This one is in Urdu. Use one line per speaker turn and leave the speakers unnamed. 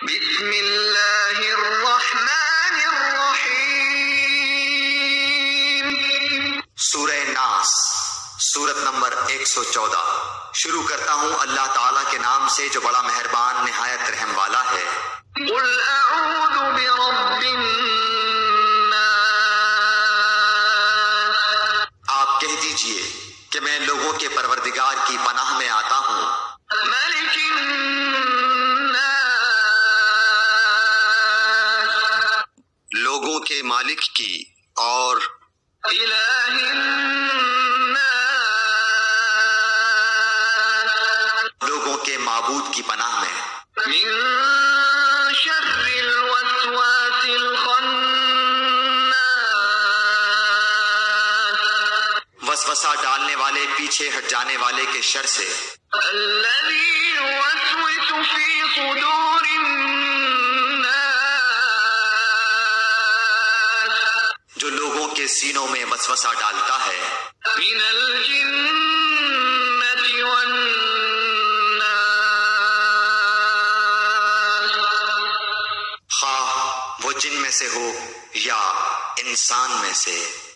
بسم اللہ الرحمن الرحیم۔
سورہ ناس، سورت نمبر 114۔ شروع کرتا ہوں اللہ تعالیٰ کے نام سے جو بڑا مہربان نہایت رحم والا ہے۔
قل اعوذ برب الناس۔
آپ کہہ دیجئے کہ میں لوگوں کے پروردگار کی پناہ میں آتا ہوں۔
ملک الناس۔
لوگوں کے مالک کی اور
الہ الناس۔
لوگوں کے معبود کی پناہ میں۔
من شر الوسواس الخناس۔
وسوسہ ڈالنے والے، پیچھے ہٹ جانے والے کے شر سے۔
الذي يوسوس في صدور الناس۔
جو لوگوں کے سینوں میں وسوسہ ڈالتا ہے۔
من الجنة والناس۔
خواہ وہ جن میں سے ہو یا انسان میں سے۔